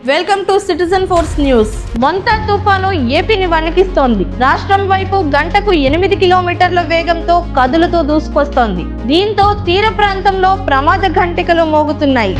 Welcome to citizen force news. Montha తుఫాను ఏపీని వణికిస్తోంది. రాష్ట్రం వైపు గంటకు 8 కిలోమీటర్ల వేగంతో కదులుతూ దూసుకొస్తోంది. దీంతో తీర ప్రాంతంలో ప్రమాద ఘంటికలు మోగుతున్నాయి.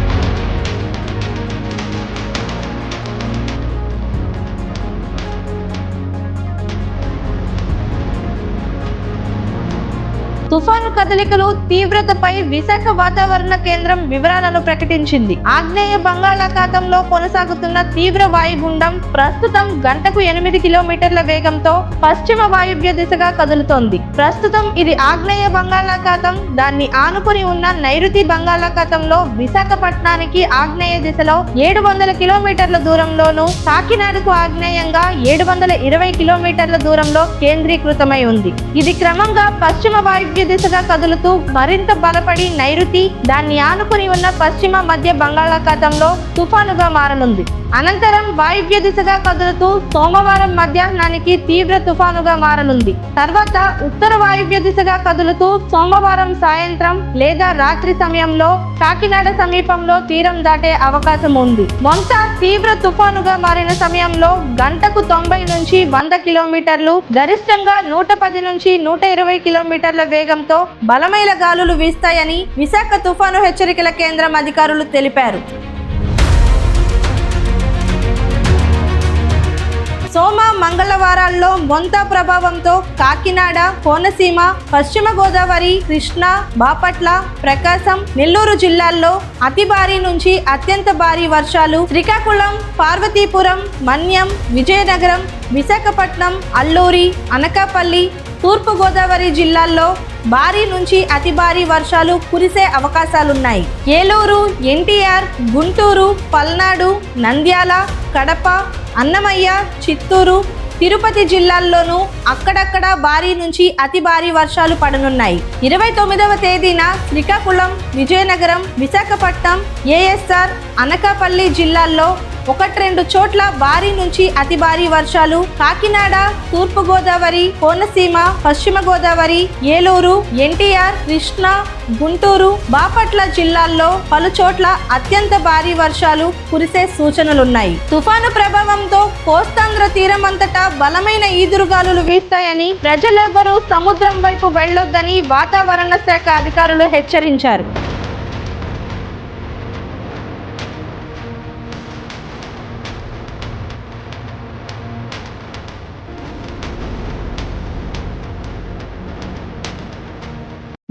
తుఫాను కదలికలు తీవ్రతపై విశాఖ వాతావరణ కేంద్రం వివరాలను ప్రకటించింది. ఆగ్నేయ బంగాళాఖాతంలో కొనసాగుతున్న తీవ్ర వాయుగుండం ప్రస్తుతం గంటకు 8 కిలోమీటర్ల వేగంతో పశ్చిమ వాయువ్య దిశగా కదులుతోంది. ప్రస్తుతం ఇది ఆగ్నేయ బంగాళాఖాతం, దాన్ని ఆనుకుని ఉన్న నైరుతి బంగాళాఖాతంలో విశాఖపట్నానికి ఆగ్నేయ దిశలో 700 కిలోమీటర్ల దూరంలోను, కాకినాడకు ఆగ్నేయంగా 720 కిలోమీటర్ల దూరంలో కేంద్రీకృతమై ఉంది. ఇది క్రమంగా పశ్చిమ వాయువ్య దిశగా కదులుతూ మరింత బలపడి నైరుతి, దాన్ని ఆనుకుని ఉన్న పశ్చిమ మధ్య బంగాళాఖాతంలో తుఫానుగా మారనుంది. అనంతరం వాయువ్య దిశగా కదులుతూ సోమవారం మధ్యాహ్నానికి తీవ్ర తుఫానుగా మారనుంది. తర్వాత ఉత్తర వాయువ్య దిశగా కదులుతూ సోమవారం సాయంత్రం లేదా రాత్రి సమయంలో కాకినాడ సమీపంలో తీరం దాటే అవకాశం ఉంది. మొంతా తీవ్ర తుఫానుగా మారిన సమయంలో గంటకు 90 నుంచి 100 కిలోమీటర్లు, గరిష్టంగా 110 నుంచి 120 కిలోమీటర్ల వేగంతో బలమైన గాలులు వీస్తాయని విశాఖ తుఫాను హెచ్చరికల కేంద్రం అధికారులు తెలిపారు. సోమ మంగళవారాల్లో మొంతా ప్రభావంతో కాకినాడ, కోనసీమ, పశ్చిమ గోదావరి, కృష్ణా, బాపట్ల, ప్రకాశం, నెల్లూరు జిల్లాల్లో అతి భారీ నుంచి అత్యంత భారీ వర్షాలు, శ్రీకాకుళం, పార్వతీపురం, మన్యం, విజయనగరం, విశాఖపట్నం, అల్లూరి, అనకాపల్లి, తూర్పు గోదావరి జిల్లాల్లో భారీ నుంచి అతి భారీ వర్షాలు కురిసే అవకాశాలున్నాయి. ఏలూరు, ఎన్టీఆర్, గుంటూరు, పల్నాడు, నంద్యాల, కడప, అన్నమయ్య, చిత్తూరు, తిరుపతి జిల్లాల్లోనూ అక్కడక్కడ భారీ నుంచి అతి భారీ వర్షాలు పడనున్నాయి. 29వ తేదీన శ్రీకాకుళం, విజయనగరం, విశాఖపట్నం, ఏఎస్ఆర్, అనకాపల్లి జిల్లాల్లో 1-2 చోట్ల భారీ నుంచి అతి భారీ వర్షాలు, కాకినాడ, తూర్పు గోదావరి, కోనసీమ, పశ్చిమ గోదావరి, ఏలూరు, ఎన్టీఆర్, కృష్ణా, గుంటూరు, బాపట్ల జిల్లాల్లో పలు చోట్ల అత్యంత భారీ వర్షాలు కురిసే సూచనలున్నాయి. తుఫాను ప్రభావంతో కోస్తాంధ్ర తీరం అంతటా బలమైన ఈదురుగాలులు వీస్తాయని, ప్రజలెవ్వరూ సముద్రం వైపు వెళ్లొద్దని వాతావరణ శాఖ అధికారులు హెచ్చరించారు.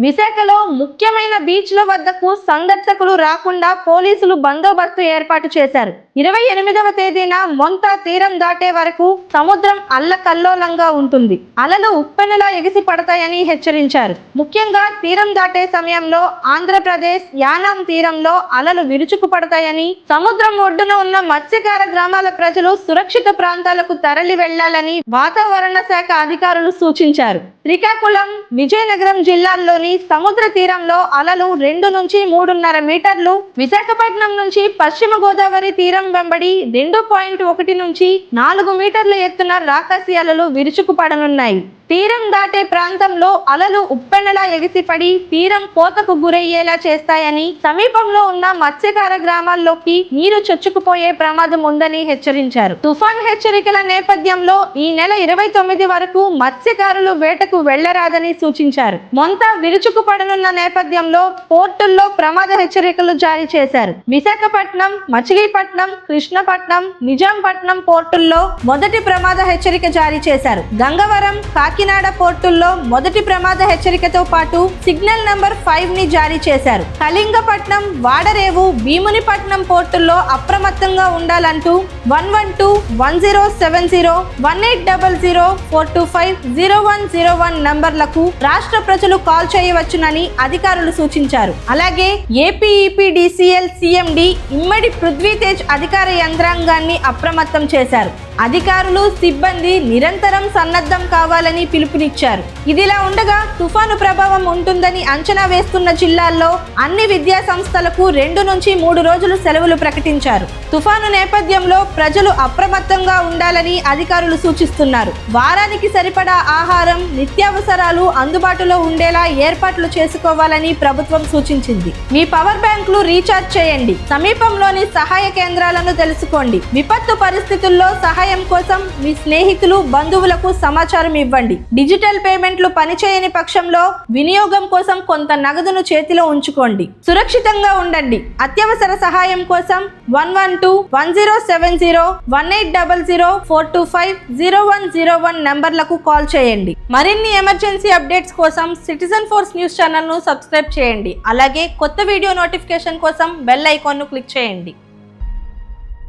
విశాఖలో ముఖ్యమైన బీచ్ల వద్దకు సందర్శకులు రాకుండా పోలీసులు బందోబస్తు ఏర్పాటు చేశారు. 28వ తేదీన మొంతా తీరం దాటే వరకు సముద్రం అల్లకల్లోలంగా ఉంటుంది. అలలు ఉప్పెనలా ఎగిసి పడతాయని హెచ్చరించారు. ముఖ్యంగా తీరం దాటే సమయంలో ఆంధ్రప్రదేశ్ యానాం తీరంలో అలలు విరుచుకు పడతాయని, సముద్రం ఒడ్డున ఉన్న మత్స్యకార గ్రామాల ప్రజలు సురక్షిత ప్రాంతాలకు తరలి వెళ్లాలని వాతావరణ శాఖ అధికారులు సూచించారు. శ్రీకాకుళం, విజయనగరం జిల్లాల్లోని సముద్ర తీరంలో అలలు 2 నుంచి 3.5 మీటర్లు, విశాఖపట్నం నుంచి పశ్చిమ గోదావరి తీరం వెంబడి 2.1 నుంచి 4 మీటర్ల ఎత్తున రాకాసి అలలు విరుచుకుపడనున్నాయి. తీరం దాటే ప్రాంతంలో అలలు ఉప్పెనలా ఎగిసిపడి తీరం కోతకు గురయ్యేలా చేస్తాయని, సమీపంలో ఉన్న మత్స్యకార గ్రామాల్లోకి నీరు చొచ్చుకుపోయే ప్రమాదం ఉందని హెచ్చరించారు. తుఫాన్ హెచ్చరికల నేపథ్యంలో ఈ నెల 29 వరకు మత్స్యకారులు వేటకు వెళ్లరాదని సూచించారు. మొంతా విరుచుకుపడనున్న నేపథ్యంలో పోర్టుల్లో ప్రమాద హెచ్చరికలు జారీ చేశారు. విశాఖపట్నం, మచిలీపట్నం, కృష్ణపట్నం, నిజాంపట్నం పోర్టుల్లో మొదటి ప్రమాద హెచ్చరిక జారీ చేశారు. గంగవరం, కాకినాడ పోర్టుల్లో మొదటి ప్రమాద హెచ్చరికతో పాటు సిగ్నల్ నంబర్ 5 ని జారీ చేశారు. కళింగపట్నం, వాడరేవు, భీమునిపట్నం పోర్టుల్లో అప్రమత్తంగా ఉండాలంటూ 112, 1070, 1800, 425, 0101 నంబర్లకు రాష్ట్ర ప్రజలు కాల్ చేయవచ్చునని అధికారులు సూచించారు. అలాగే ఏపీఈపీడీసీఎల్ సీఎండీ ఇమ్మడి పృథ్వీతేజ్ అధికార యంత్రాంగాన్ని అప్రమత్తం చేశారు. అధికారులు సిబ్బంది నిరంతరం సన్నద్ధం కావాలని పిలుపునిచ్చారు. ఇదిలా ఉండగా తుఫాను ప్రభావం ఉంటుందని అంచనా వేస్తున్న జిల్లాల్లో అన్ని విద్యా సంస్థలకు 2 నుంచి 3 రోజులు సెలవులు ప్రకటించారు. తుఫాను నేపథ్యంలో ప్రజలు అప్రమత్తంగా ఉండాలని అధికారులు సూచిస్తున్నారు. వారానికి సరిపడా ఆహారం, నిత్యావసరాలు అందుబాటులో ఉండేలా ఏర్పాట్లు చేసుకోవాలని ప్రభుత్వం సూచించింది. మీ పవర్ బ్యాంకులు రీఛార్జ్ చేయండి. సమీపంలోని సహాయ కేంద్రాలను తెలుసుకోండి. విపత్తు పరిస్థితుల్లో సహాయం కోసం మీ స్నేహితులు, బంధువులకు సమాచారం ఇవ్వండి. డిజిటల్ పేమెంట్లు పనిచేయని పక్షంలో వినియోగం కోసం కొంత నగదును చేతిలో ఉంచుకోండి. సురక్షితంగా ఉండండి. అత్యవసర సహాయం కోసం 112, 1070, 1800, 425, 0101 నంబర్లకు కాల్ చేయండి. మరిన్ని ఎమర్జెన్సీ అప్డేట్స్ కోసం సిటిజన్ ఫోర్స్ న్యూస్ ఛానల్ను సబ్స్క్రైబ్ చేయండి. అలాగే కొత్త వీడియో నోటిఫికేషన్ కోసం బెల్ ఐకాన్ను క్లిక్ చేయండి.